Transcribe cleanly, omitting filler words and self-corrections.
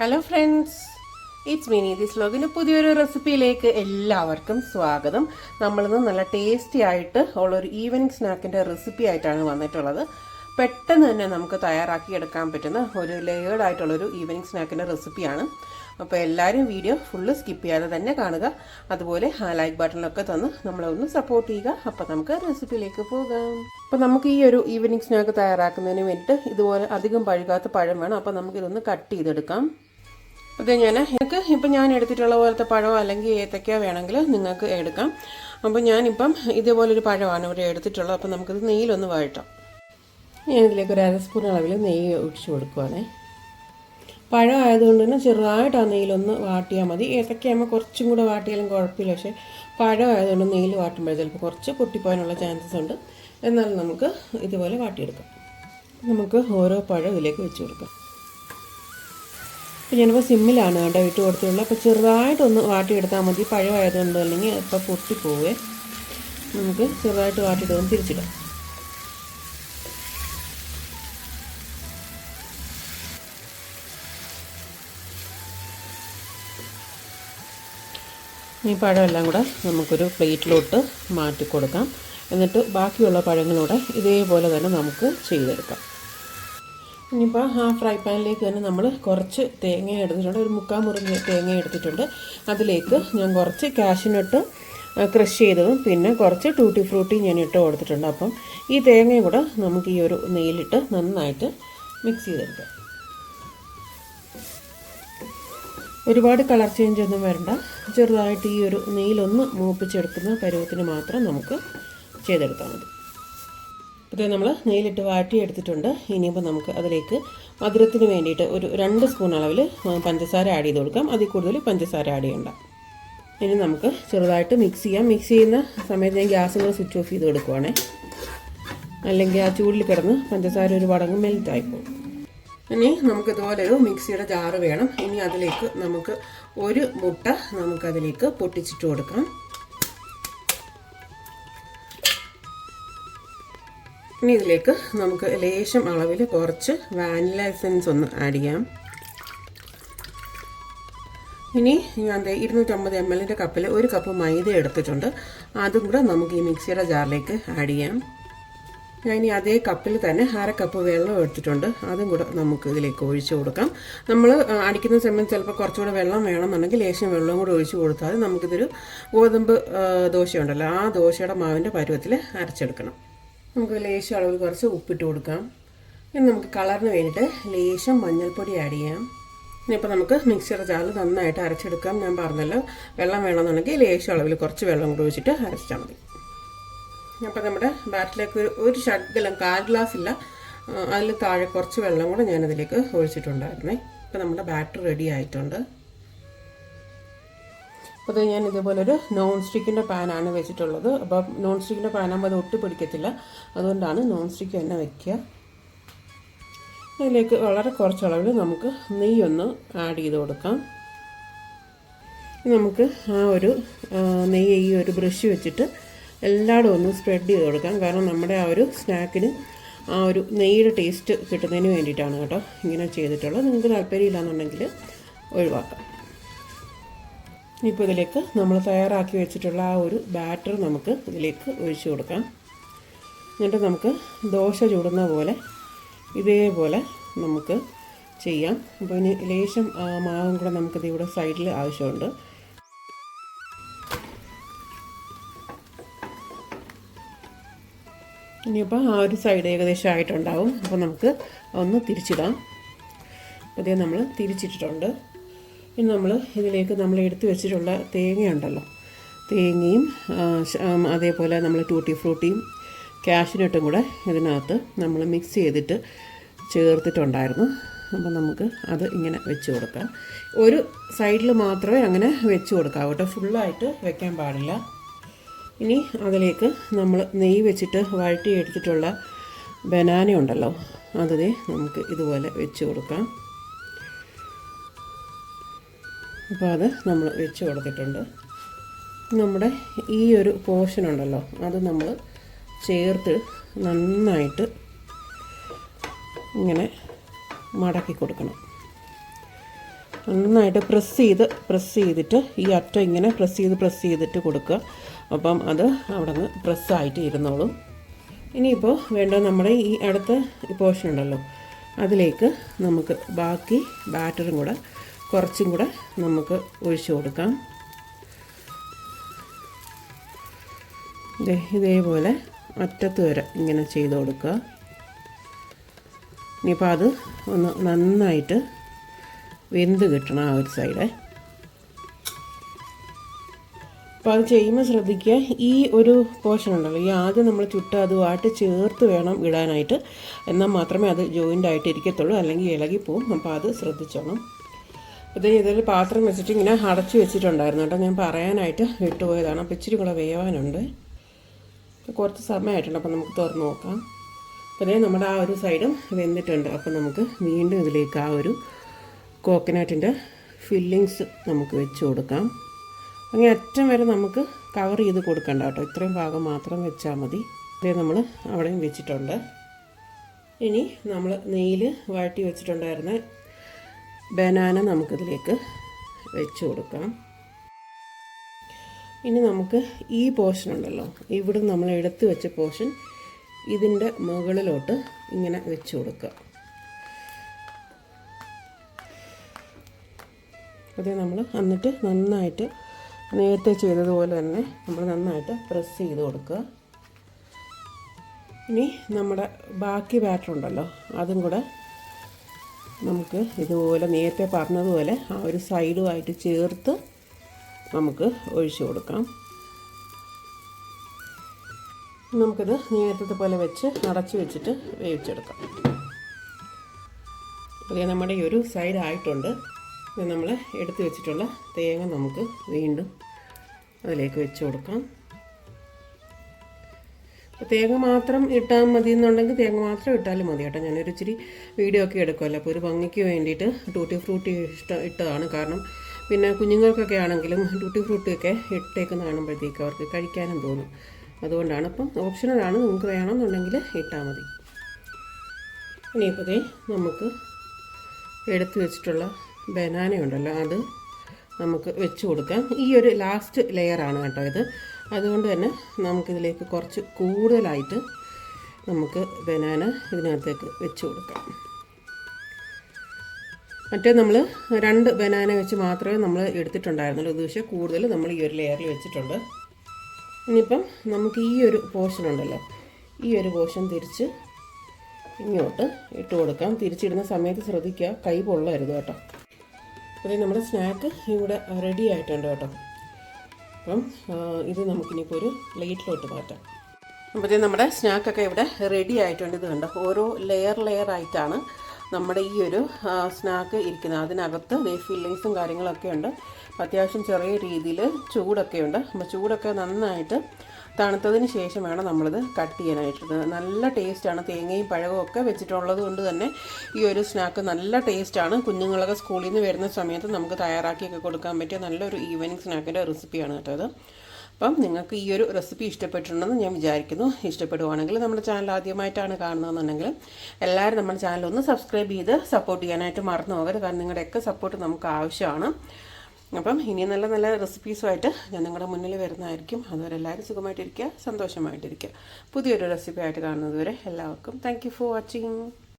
Hello friends, it's me നീതീസ് വ്ലോഗിൻ്റെ പുതിയൊരു റെസിപ്പിയിലേക്ക് എല്ലാവർക്കും സ്വാഗതം. നമ്മളിന്ന് നല്ല ടേസ്റ്റി ആയിട്ട് ഉള്ളൊരു ഈവനിങ് സ്നാക്കിൻ്റെ റെസിപ്പി ആയിട്ടാണ് വന്നിട്ടുള്ളത്. പെട്ടെന്ന് തന്നെ നമുക്ക് തയ്യാറാക്കി എടുക്കാൻ പറ്റുന്ന ഒരു ലെയേർഡ് ആയിട്ടുള്ളൊരു ഈവനിങ് സ്നാക്കിൻ്റെ റെസിപ്പിയാണ്. അപ്പോൾ എല്ലാവരും വീഡിയോ ഫുള്ള് സ്കിപ്പ് ചെയ്യാതെ തന്നെ കാണുക. അതുപോലെ ലൈക്ക് ബട്ടണിലൊക്കെ തന്ന് നമ്മളെ ഒന്ന് സപ്പോർട്ട് ചെയ്യുക. അപ്പോൾ നമുക്ക് റെസിപ്പിയിലേക്ക് പോകാം. അപ്പോൾ നമുക്ക് ഈ ഒരു ഈവനിങ് സ്നാക്ക് തയ്യാറാക്കുന്നതിന് വേണ്ടിയിട്ട് ഇതുപോലെ അധികം പഴുകാത്ത പഴം വേണം. അപ്പോൾ നമുക്കിതൊന്ന് കട്ട് ചെയ്തെടുക്കാം. അത് നിങ്ങൾക്ക് ഞാൻ എടുത്തിട്ടുള്ള പോലത്തെ പഴമോ അല്ലെങ്കിൽ ഏത്തയ്ക്ക വേണമെങ്കിൽ നിങ്ങൾക്ക് എടുക്കാം. അപ്പോൾ ഞാനിപ്പം ഇതുപോലൊരു പഴമാണ് ഇവിടെ എടുത്തിട്ടുള്ളത്. അപ്പോൾ നമുക്കിത് നെയ്യിലൊന്ന് വഴറ്റാം. ഞാനിതിലേക്ക് ഒരു 1/2 സ്പൂൺ അളവിൽ നെയ്യ് ഒഴിച്ച് കൊടുക്കുവാണേ. പഴം ആയതുകൊണ്ട് തന്നെ ചെറുതായിട്ട് ആ നെയ്യിലൊന്ന് വാട്ടിയാൽ മതി. ഏത്തയ്ക്കയാകുമ്പോൾ കുറച്ചും കൂടെ വാട്ടിയാലും കുഴപ്പമില്ല. പക്ഷേ പഴം ആയതുകൊണ്ട് നെയ്യിൽ വാട്ടുമ്പോൾ ചിലപ്പോൾ കുറച്ച് പൊട്ടിപ്പോകാനുള്ള ചാൻസസ് ഉണ്ട്. എന്നാലും നമുക്ക് ഇതുപോലെ വാട്ടിയെടുക്കാം. നമുക്ക് ഓരോ പഴം ഇതിലേക്ക് വെച്ച് കൊടുക്കാം. അപ്പോൾ ഞാനിപ്പോൾ സിമ്മിലാണ് ഇട്ട് കൊടുത്തിട്ടുള്ളത്. അപ്പോൾ ചെറുതായിട്ടൊന്ന് വാട്ടിയെടുത്താൽ മതി. പഴം ആയതുകൊണ്ട് അല്ലെങ്കിൽ ഇപ്പോൾ പൊട്ടിപ്പോവേ. നമുക്ക് ചെറുതായിട്ട് വാട്ടിയിട്ടൊന്ന് തിരിച്ചിടാം. ഈ പഴമെല്ലാം കൂടെ നമുക്കൊരു പ്ലേറ്റിലോട്ട് മാറ്റി കൊടുക്കാം. എന്നിട്ട് ബാക്കിയുള്ള പഴങ്ങളൂടെ ഇതേപോലെ തന്നെ നമുക്ക് ചെയ്തെടുക്കാം. ഇനിയിപ്പോൾ ആ ഫ്രൈ പാനിലേക്ക് തന്നെ നമ്മൾ കുറച്ച് തേങ്ങ എടുത്തിട്ടുണ്ട്. ഒരു 3/4 മുറി തേങ്ങ എടുത്തിട്ടുണ്ട്. അതിലേക്ക് ഞാൻ കുറച്ച് കാഷ്യൂനട്ട് ക്രഷ് ചെയ്തതും പിന്നെ കുറച്ച് ടൂട്ടി ഫ്രൂട്ടി ഞാൻ ഇട്ട് കൊടുത്തിട്ടുണ്ട്. അപ്പം ഈ തേങ്ങയും കൂടെ നമുക്ക് ഈ ഒരു നെയ്യിലിട്ട് നന്നായിട്ട് മിക്സ് ചെയ്തെടുക്കാം. ഒരുപാട് കളർ ചേഞ്ച് ഒന്നും വരണ്ട. ചെറുതായിട്ട് ഈ ഒരു നെയ്യിലൊന്ന് മൂപ്പിച്ചെടുക്കുന്ന പരുവത്തിന് മാത്രം നമുക്ക് ചെയ്തെടുത്താൽ മതി. ഇത് നമ്മൾ നെയ്യിലിട്ട് വാട്ടി എടുത്തിട്ടുണ്ട്. ഇനിയിപ്പോൾ നമുക്ക് അതിലേക്ക് മധുരത്തിന് വേണ്ടിയിട്ട് ഒരു 2 സ്പൂൺ അളവിൽ പഞ്ചസാര ആഡ് ചെയ്ത് കൊടുക്കാം. അതിൽ കൂടുതൽ പഞ്ചസാര ആഡ് ചെയ്യണ്ട. ഇനി നമുക്ക് ചെറുതായിട്ട് മിക്സ് ചെയ്യാം. മിക്സ് ചെയ്യുന്ന സമയത്ത് ഞാൻ ഗ്യാസ് കൂടെ സ്വിച്ച് ഓഫ് ചെയ്ത് കൊടുക്കുവാണേ. അല്ലെങ്കിൽ ആ ചൂടിൽ കിടന്ന് പഞ്ചസാര ഒരു വടങ്ങ് മെൽറ്റായിപ്പോകും. ഇനി നമുക്കിതുപോലെ ഒരു മിക്സിയുടെ ജാറ് വേണം. ഇനി അതിലേക്ക് നമുക്ക് ഒരു മുട്ട നമുക്കതിലേക്ക് പൊട്ടിച്ചിട്ട് കൊടുക്കാം. ഇനി ഇതിലേക്ക് നമുക്ക് ലേശം അളവിൽ കുറച്ച് വാനില എസൻസ് ഒന്ന് ആഡ് ചെയ്യാം. ഇനി ഞാൻ 250 ml കപ്പിൽ 1 കപ്പ് മൈദ എടുത്തിട്ടുണ്ട്. അതും കൂടെ നമുക്ക് ഈ മിക്സിയുടെ ജാറിലേക്ക് ആഡ് ചെയ്യാം. ഞാൻ ഇനി അതേ കപ്പിൽ തന്നെ 1/2 കപ്പ് വെള്ളം എടുത്തിട്ടുണ്ട്. അതും കൂടെ നമുക്ക് ഇതിലേക്ക് ഒഴിച്ച് കൊടുക്കാം. നമ്മൾ അടിക്കുന്ന സമയത്ത് ചിലപ്പോൾ കുറച്ചുകൂടെ വെള്ളം വേണമെന്നുണ്ടെങ്കിൽ ലേശം വെള്ളം കൂടെ ഒഴിച്ച് കൊടുത്താൽ നമുക്കിതൊരു ഗോതമ്പ് ദോശയുണ്ടല്ലോ, ആ ദോശയുടെ മാവിൻ്റെ പരുവത്തിൽ അരച്ചെടുക്കണം. നമുക്ക് ലേശം അളവിൽ കുറച്ച് ഉപ്പിട്ട് കൊടുക്കാം. ഇനി നമുക്ക് കളറിന് വേണ്ടിയിട്ട് ലേശം മഞ്ഞൾപ്പൊടി ആഡ് ചെയ്യാം. ഇനിയിപ്പോൾ നമുക്ക് മിക്സിയുടെ ജാറിൽ നന്നായിട്ട് അരച്ചെടുക്കാം. ഞാൻ പറഞ്ഞല്ലോ, വെള്ളം വേണമെന്നുണ്ടെങ്കിൽ ലേശം അളവിൽ കുറച്ച് വെള്ളം കൂടെ ഒഴിച്ചിട്ട് അരച്ചാൽ മതി. അപ്പോൾ നമ്മുടെ ബാറ്ററിലേക്ക് ഒരു ശകലം 1/4 ഗ്ലാസ് ഇല്ല, അതിൽ താഴെ കുറച്ച് വെള്ളം കൂടെ ഞാനതിലേക്ക് ഒഴിച്ചിട്ടുണ്ടായിരുന്നേ. ഇപ്പോൾ നമ്മുടെ ബാറ്ററി റെഡി ആയിട്ടുണ്ട്. അപ്പോൾ ഞാൻ ഇതുപോലൊരു നോൺ സ്റ്റിക്കിൻ്റെ പാനാണ് വെച്ചിട്ടുള്ളത്. അപ്പോൾ നോൺ സ്റ്റിക്കിൻ്റെ പാനാകുമ്പോൾ അത് ഒട്ടി പിടിക്കത്തില്ല. അതുകൊണ്ടാണ് നോൺ സ്റ്റിക്ക് തന്നെ വയ്ക്കുക. അതിലേക്ക് വളരെ കുറച്ച് അളവിൽ നമുക്ക് നെയ്യൊന്ന് ആഡ് ചെയ്ത് കൊടുക്കാം. നമുക്ക് ആ ഒരു നെയ്യ് ഈ ഒരു ബ്രഷ് വെച്ചിട്ട് എല്ലായിടും ഒന്ന് സ്പ്രെഡ് ചെയ്ത് കൊടുക്കാം. കാരണം നമ്മുടെ ആ ഒരു സ്നാക്കിന് ആ ഒരു നെയ്യുടെ ടേസ്റ്റ് കിട്ടുന്നതിന് വേണ്ടിയിട്ടാണ് കേട്ടോ ഇങ്ങനെ ചെയ്തിട്ടുള്ളത്. നിങ്ങൾക്ക് താല്പര്യമില്ലാന്നുണ്ടെങ്കിൽ ഒഴിവാക്കാം. ഇപ്പോൾ ഇതിലേക്ക് നമ്മൾ തയ്യാറാക്കി വെച്ചിട്ടുള്ള ആ ഒരു ബാറ്റർ നമുക്ക് ഇതിലേക്ക് ഒഴിച്ചു കൊടുക്കാം. എന്നിട്ട് നമുക്ക് ദോശ ചുടുന്ന പോലെ ഇതേപോലെ നമുക്ക് ചെയ്യാം. അപ്പോൾ ഇനി ലേശം മാവും കൂടെ നമുക്കിത് ഇവിടെ സൈഡിൽ ആവശ്യമുണ്ട്. ഇനിയിപ്പോൾ ആ ഒരു സൈഡ് ഏകദേശം ആയിട്ടുണ്ടാവും. അപ്പോൾ നമുക്ക് ഒന്ന് തിരിച്ചിടാം. അതേ നമ്മൾ തിരിച്ചിട്ടിട്ടുണ്ട്. ഇനി നമ്മൾ ഇതിലേക്ക് നമ്മൾ എടുത്തു വെച്ചിട്ടുള്ള തേങ്ങയുണ്ടല്ലോ, തേങ്ങയും അതേപോലെ നമ്മൾ ടൂട്ടി ഫ്രൂട്ടിയും കാഷ്യൂനട്ടും കൂടെ ഇതിനകത്ത് നമ്മൾ മിക്സ് ചെയ്തിട്ട് ചേർത്തിട്ടുണ്ടായിരുന്നു. അപ്പോൾ നമുക്ക് അത് ഇങ്ങനെ വെച്ച് കൊടുക്കാം. ഒരു സൈഡിൽ മാത്രമേ അങ്ങനെ വെച്ച് കൊടുക്കാവൂ കേട്ടോ, ഫുള്ളായിട്ട് വെക്കാൻ പാടില്ല. ഇനി അതിലേക്ക് നമ്മൾ നെയ്യ് വെച്ചിട്ട് വഴറ്റി എടുത്തിട്ടുള്ള ബനാന ഉണ്ടല്ലോ, അതേ നമുക്ക് ഇതുപോലെ വെച്ച് കൊടുക്കാം. അപ്പോൾ അത് നമ്മൾ വെച്ച് കൊടുത്തിട്ടുണ്ട്. നമ്മുടെ ഈ ഒരു പോർഷൻ ഉണ്ടല്ലോ, അത് നമ്മൾ ചേർത്ത് നന്നായിട്ട് ഇങ്ങനെ മടക്കി കൊടുക്കണം. നന്നായിട്ട് പ്രസ് ചെയ്തിട്ട് ഈ അറ്റം ഇങ്ങനെ പ്രസ് ചെയ്തിട്ട് കൊടുക്കുക. അപ്പം അത് അവിടെ നിന്ന് പ്രസ്സായിട്ട് ഇരുന്നോളും. ഇനിയിപ്പോൾ വേണ്ട നമ്മുടെ ഈ അടുത്ത പോർഷൻ ഉണ്ടല്ലോ, അതിലേക്ക് നമുക്ക് ബാക്കി ബാറ്ററും കൂടെ കുറച്ചും കൂടെ നമുക്ക് ഒഴിച്ചു കൊടുക്കാം. ഇതേപോലെ അറ്റത്ത് വരെ ഇങ്ങനെ ചെയ്ത് കൊടുക്കുക. ഇനിയിപ്പോൾ അത് ഒന്ന് നന്നായിട്ട് വെന്ത് കിട്ടണം ആ ഒരു സൈഡ്. അപ്പോൾ അത് ചെയ്യുമ്പോൾ ശ്രദ്ധിക്കുക, ഈ ഒരു പോർഷൻ ഉണ്ടല്ലോ, ഈ ആദ്യം നമ്മൾ ചുട്ട് അതുമായിട്ട് ചേർത്ത് വേണം ഇടാനായിട്ട്. എന്നാൽ മാത്രമേ അത് ജോയിൻ്റ് ആയിട്ട് ഇരിക്കത്തുള്ളൂ, അല്ലെങ്കിൽ ഇളകിപ്പോവും. അപ്പോൾ അത് ശ്രദ്ധിച്ചോണം. അപ്പോൾ ഇതിൽ പാത്രം വെച്ചിട്ട് ഇങ്ങനെ അടച്ചു വെച്ചിട്ടുണ്ടായിരുന്നു കേട്ടോ, ഞാൻ പറയാനായിട്ട് വിട്ടുപോയതാണ്. അപ്പോൾ ഇച്ചിരി കൂടെ വേവാനുണ്ട്, കുറച്ച് സമയമായിട്ടുണ്ട്. അപ്പോൾ നമുക്ക് തുറന്ന് നോക്കാം. അപ്പോൾ നമ്മുടെ ആ ഒരു സൈഡും വെന്തിട്ടുണ്ട്. അപ്പോൾ നമുക്ക് വീണ്ടും ഇതിലേക്ക് ആ ഒരു കോക്കനട്ടിൻ്റെ ഫില്ലിങ്സ് നമുക്ക് വെച്ച് കൊടുക്കാം. അങ്ങനെ അറ്റം വരെ നമുക്ക് കവർ ചെയ്ത് കൊടുക്കണ്ട കേട്ടോ, ഇത്രയും ഭാഗം മാത്രം വെച്ചാൽ മതി. ഇതേ നമ്മൾ അവിടെയും വെച്ചിട്ടുണ്ട്. ഇനി നമ്മൾ നെയ്യിൽ വഴറ്റി വെച്ചിട്ടുണ്ടായിരുന്ന ബനാന നമുക്കിതിലേക്ക് വെച്ച് കൊടുക്കാം. ഇനി നമുക്ക് ഈ പോർഷൻ ഉണ്ടല്ലോ, ഇവിടെ നമ്മൾ എടുത്ത് വെച്ച പോർഷൻ ഇതിൻ്റെ മുകളിലോട്ട് ഇങ്ങനെ വെച്ച് കൊടുക്കുക. അത് നമ്മൾ എന്നിട്ട് നന്നായിട്ട് നേരത്തെ ചെയ്തതുപോലെ തന്നെ നമ്മൾ നന്നായിട്ട് പ്രസ് ചെയ്ത് കൊടുക്കുക. ഇനി നമ്മുടെ ബാക്കി ബാറ്റർ ഉണ്ടല്ലോ, അതും കൂടെ നമുക്ക് ഇതുപോലെ നേരത്തെ പറഞ്ഞതുപോലെ ആ ഒരു സൈഡുമായിട്ട് ചേർത്ത് നമുക്ക് ഒഴിച്ചു കൊടുക്കാം. നമുക്കിത് നേരത്തെ പോലെ വെച്ച് അടച്ചു വെച്ചിട്ട് വേവിച്ചെടുക്കാം. അതേ നമ്മുടെ ഈ ഒരു സൈഡ് ആയിട്ടുണ്ട്. ഇത് നമ്മൾ എടുത്ത് വെച്ചിട്ടുള്ള തേങ്ങ നമുക്ക് വീണ്ടും അതിലേക്ക് വെച്ച് കൊടുക്കാം. തേങ്ങ മാത്രം ഇട്ടാൽ മതി എന്നുണ്ടെങ്കിൽ തേങ്ങ മാത്രം ഇട്ടാലും മതി കേട്ടോ. ഞാനൊരു ഇച്ചിരി വീഡിയോ ഒക്കെ എടുക്കുമല്ലോ, അപ്പോൾ ഒരു ഭംഗിക്ക് വേണ്ടിയിട്ട് ടൂട്ടി ഫ്രൂട്ടി ഇട്ടതാണ്. കാരണം പിന്നെ കുഞ്ഞുങ്ങൾക്കൊക്കെ ആണെങ്കിലും ടൂട്ടി ഫ്രൂട്ടിയൊക്കെ ഇട്ടേക്കുന്ന കാണുമ്പോഴത്തേക്ക് അവർക്ക് കഴിക്കാനും തോന്നും. അതുകൊണ്ടാണ്. അപ്പം ഓപ്ഷണലാണ്, നിങ്ങൾക്ക് വേണമെന്നുണ്ടെങ്കിൽ ഇട്ടാൽ മതി. ഇനിയിപ്പോൾ നമുക്ക് എടുത്ത് വെച്ചിട്ടുള്ള ബനാന ഉണ്ടല്ലോ, അത് നമുക്ക് വെച്ച് കൊടുക്കാം. ഈ ഒരു ലാസ്റ്റ് ലെയറാണ് കേട്ടോ ഇത്. അതുകൊണ്ട് തന്നെ നമുക്കിതിലേക്ക് കുറച്ച് കൂടുതലായിട്ട് നമുക്ക് ബനാന ഇതിനകത്തേക്ക് വെച്ച് കൊടുക്കാം. മറ്റേ നമ്മൾ 2 ബനാന വെച്ച് മാത്രമേ നമ്മൾ എടുത്തിട്ടുണ്ടായിരുന്നുള്ളൂ. ഇത് പക്ഷേ കൂടുതൽ നമ്മൾ ഈ ഒരു ലെയറിൽ വെച്ചിട്ടുണ്ട്. ഇനിയിപ്പം നമുക്ക് ഈ ഒരു പോർഷൻ ഉണ്ടല്ലോ, ഈ ഒരു പോർഷൻ തിരിച്ച് ഇങ്ങോട്ട് ഇട്ട് കൊടുക്കാം. തിരിച്ചിടുന്ന സമയത്ത് ശ്രദ്ധിക്കുക, കൈ പൊള്ളരുത് കേട്ടോ. അപ്പോൾ നമ്മുടെ സ്നാക്ക് ഇവിടെ റെഡി ആയിട്ടുണ്ട് കേട്ടോ. അപ്പം ഇത് നമുക്കിനിപ്പോൾ ഒരു പ്ലേറ്റിലോട്ട് മാറ്റാം. അപ്പോൾ നമ്മുടെ സ്നാക്കൊക്കെ ഇവിടെ റെഡി ആയിട്ടുണ്ട്. ഇത് കണ്ടോ, ഓരോ ലെയർ ആയിട്ടാണ് നമ്മുടെ ഈ ഒരു സ്നാക്ക് ഇരിക്കുന്നത്. അതിനകത്ത് ഫില്ലിങ്സും കാര്യങ്ങളൊക്കെ ഉണ്ട്. അത്യാവശ്യം ചെറിയ രീതിയിൽ ചൂടൊക്കെ ഉണ്ട്. അപ്പോൾ ചൂടൊക്കെ നന്നായിട്ട് തണുത്തതിന് ശേഷം വേണം നമ്മളിത് കട്ട് ചെയ്യാനായിട്ട്. നല്ല ടേസ്റ്റാണ്. തേങ്ങയും പഴവും ഒക്കെ വെച്ചിട്ടുള്ളത് കൊണ്ട് തന്നെ ഈ ഒരു സ്നാക്ക് നല്ല ടേസ്റ്റാണ്. കുഞ്ഞുങ്ങളൊക്കെ സ്കൂളിൽ നിന്ന് വരുന്ന സമയത്ത് നമുക്ക് തയ്യാറാക്കിയൊക്കെ കൊടുക്കാൻ പറ്റിയ നല്ലൊരു ഈവനിങ് സ്നാക്കിൻ്റെ റെസിപ്പിയാണ് കേട്ടോ ഇത്. അപ്പം നിങ്ങൾക്ക് ഈ ഒരു റെസിപ്പി ഇഷ്ടപ്പെട്ടിട്ടുണ്ടെന്ന് ഞാൻ വിചാരിക്കുന്നു. ഇഷ്ടപ്പെടുവാണെങ്കിൽ നമ്മുടെ ചാനൽ ആദ്യമായിട്ടാണ് കാണുന്നതെന്നുണ്ടെങ്കിൽ എല്ലാവരും നമ്മുടെ ചാനൽ ഒന്ന് സബ്സ്ക്രൈബ് ചെയ്ത് സപ്പോർട്ട് ചെയ്യാനായിട്ട് മറന്നു പോകരുത്. കാരണം നിങ്ങളുടെയൊക്കെ സപ്പോർട്ട് നമുക്ക് ആവശ്യമാണ്. അപ്പം ഇനി നല്ല നല്ല റെസിപ്പീസുമായിട്ട് ഞാൻ നിങ്ങളുടെ മുന്നിൽ വരുന്നതായിരിക്കും. അതുവരെ എല്ലാവരും സുഖമായിട്ടിരിക്കുക, സന്തോഷമായിട്ടിരിക്കുക. പുതിയൊരു റെസിപ്പി ആയിട്ട് കാണുന്നത് വരെ എല്ലാവർക്കും താങ്ക് യു ഫോർ വാച്ചിങ്.